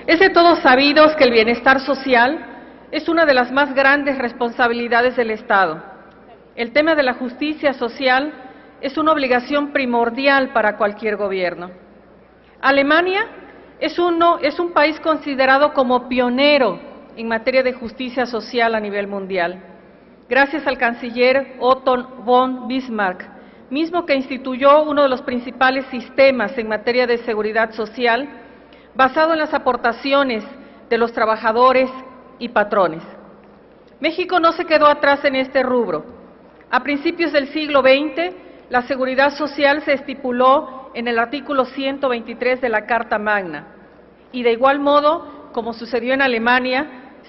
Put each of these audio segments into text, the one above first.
Es de todos sabidos que el bienestar social es una de las más grandes responsabilidades del Estado. El tema de la justicia social es una obligación primordial para cualquier gobierno. Alemania es un país considerado como pionero en materia de justicia social a nivel mundial, gracias al canciller Otto von Bismarck, mismo que instituyó uno de los principales sistemas en materia de seguridad social, basado en las aportaciones de los trabajadores y patrones. México no se quedó atrás en este rubro. A principios del siglo XX, la seguridad social se estipuló en el artículo 123 de la Carta Magna, y de igual modo, como sucedió en Alemania,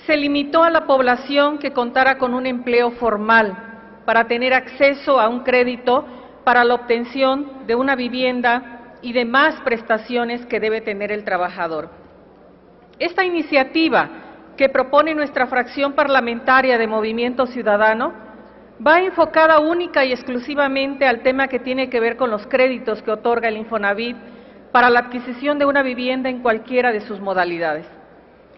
se limitó a la población que contara con un empleo formal para tener acceso a un crédito para la obtención de una vivienda y demás prestaciones que debe tener el trabajador. Esta iniciativa que propone nuestra fracción parlamentaria de Movimiento Ciudadano va enfocada única y exclusivamente al tema que tiene que ver con los créditos que otorga el Infonavit para la adquisición de una vivienda en cualquiera de sus modalidades.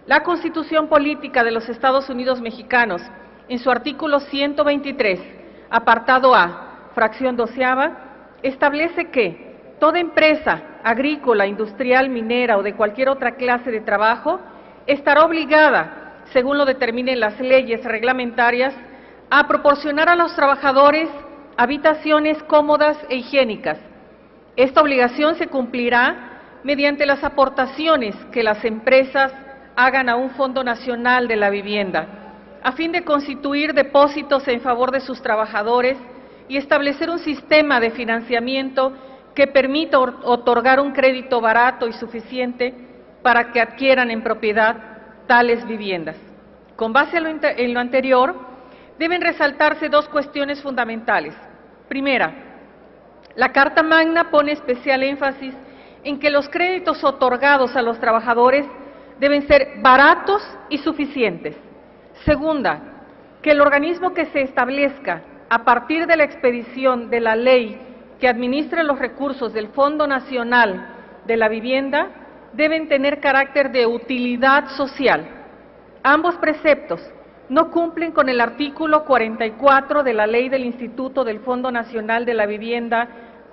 La Constitución Política de los Estados Unidos Mexicanos, en su artículo 123, apartado A, fracción 12ª, establece que toda empresa agrícola, industrial, minera o de cualquier otra clase de trabajo estará obligada, según lo determinen las leyes reglamentarias, a proporcionar a los trabajadores habitaciones cómodas e higiénicas. Esta obligación se cumplirá mediante las aportaciones que las empresas hagan a un Fondo Nacional de la Vivienda, a fin de constituir depósitos en favor de sus trabajadores y establecer un sistema de financiamiento que permita otorgar un crédito barato y suficiente para que adquieran en propiedad tales viviendas. Con base en lo anterior, deben resaltarse dos cuestiones fundamentales. Primera, la Carta Magna pone especial énfasis en que los créditos otorgados a los trabajadores deben ser baratos y suficientes. Segunda, que el organismo que se establezca a partir de la expedición de la ley que administre los recursos del Fondo Nacional de la Vivienda deben tener carácter de utilidad social. Ambos preceptos no cumplen con el artículo 44 de la Ley del Instituto del Fondo Nacional de la Vivienda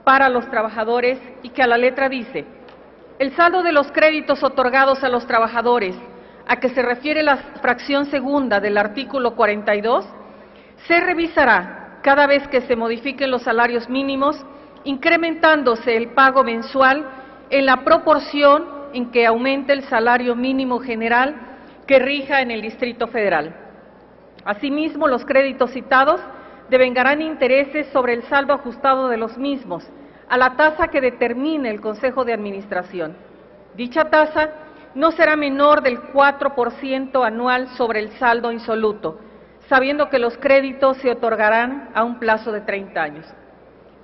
para los trabajadores, y que a la letra dice: el saldo de los créditos otorgados a los trabajadores, a que se refiere la fracción segunda del artículo 42, se revisará cada vez que se modifiquen los salarios mínimos, incrementándose el pago mensual en la proporción en que aumente el salario mínimo general que rija en el Distrito Federal. Asimismo, los créditos citados devengarán intereses sobre el saldo ajustado de los mismos, a la tasa que determine el Consejo de Administración. Dicha tasa no será menor del 4% anual sobre el saldo insoluto, sabiendo que los créditos se otorgarán a un plazo de 30 años.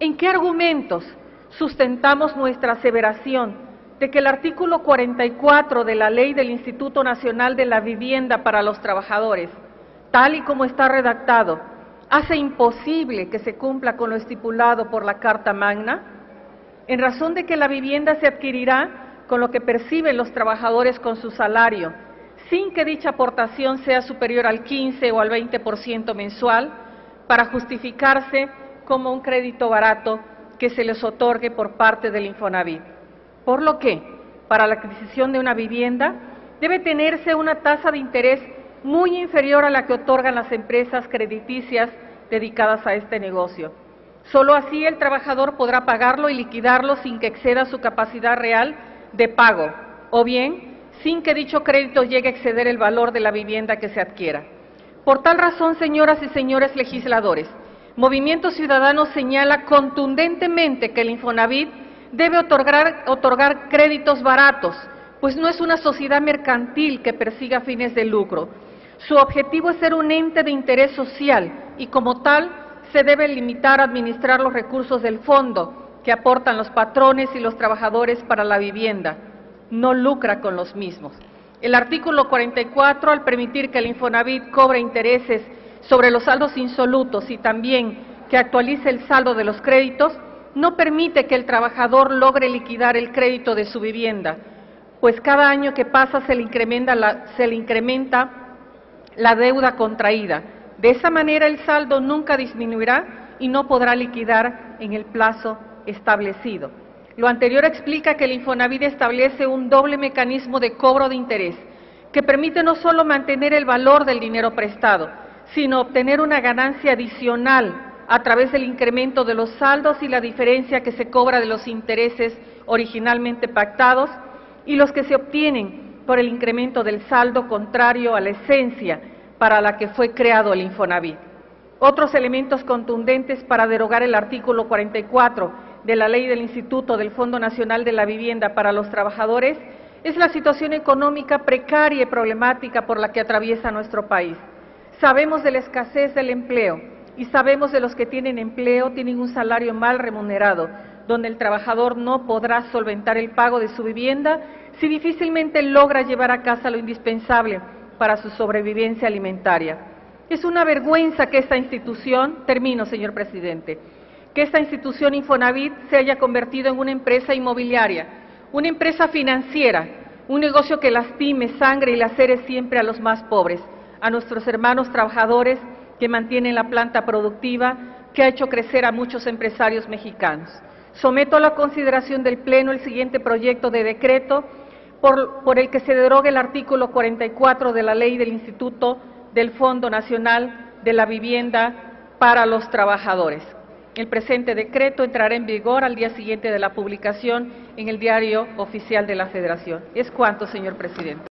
¿En qué argumentos sustentamos nuestra aseveración de que el artículo 44 de la Ley del Instituto Nacional de la Vivienda para los Trabajadores, tal y como está redactado, hace imposible que se cumpla con lo estipulado por la Carta Magna? En razón de que la vivienda se adquirirá con lo que perciben los trabajadores con su salario, sin que dicha aportación sea superior al 15 o al 20% mensual, para justificarse como un crédito barato que se les otorgue por parte del Infonavit. Por lo que, para la adquisición de una vivienda, debe tenerse una tasa de interés muy inferior a la que otorgan las empresas crediticias dedicadas a este negocio. Solo así el trabajador podrá pagarlo y liquidarlo sin que exceda su capacidad real de pago, o bien sin que dicho crédito llegue a exceder el valor de la vivienda que se adquiera. Por tal razón, señoras y señores legisladores, Movimiento Ciudadano señala contundentemente que el Infonavit debe otorgar créditos baratos, pues no es una sociedad mercantil que persiga fines de lucro. Su objetivo es ser un ente de interés social y, como tal, se debe limitar a administrar los recursos del fondo que aportan los patrones y los trabajadores para la vivienda. No lucra con los mismos. El artículo 44, al permitir que el Infonavit cobre intereses sobre los saldos insolutos y también que actualice el saldo de los créditos, no permite que el trabajador logre liquidar el crédito de su vivienda, pues cada año que pasa se le incrementa la deuda contraída. De esa manera el saldo nunca disminuirá y no podrá liquidar en el plazo establecido. Lo anterior explica que el Infonavit establece un doble mecanismo de cobro de interés que permite no solo mantener el valor del dinero prestado, sino obtener una ganancia adicional a través del incremento de los saldos y la diferencia que se cobra de los intereses originalmente pactados y los que se obtienen por el incremento del saldo contrario a la esencia para la que fue creado el Infonavit. Otros elementos contundentes para derogar el artículo 44 de la Ley del Instituto del Fondo Nacional de la Vivienda para los Trabajadores es la situación económica precaria y problemática por la que atraviesa nuestro país. Sabemos de la escasez del empleo y sabemos de los que tienen empleo tienen un salario mal remunerado, donde el trabajador no podrá solventar el pago de su vivienda si difícilmente logra llevar a casa lo indispensable para su sobrevivencia alimentaria. Es una vergüenza que esta institución, termino señor presidente, que esta institución Infonavit se haya convertido en una empresa inmobiliaria, una empresa financiera, un negocio que lastime, sangre y lacere siempre a los más pobres, a nuestros hermanos trabajadores que mantienen la planta productiva que ha hecho crecer a muchos empresarios mexicanos. Someto a la consideración del Pleno el siguiente proyecto de decreto por el que se derogue el artículo 44 de la Ley del Instituto del Fondo Nacional de la Vivienda para los Trabajadores. El presente decreto entrará en vigor al día siguiente de la publicación en el Diario Oficial de la Federación. Es cuanto, señor presidente.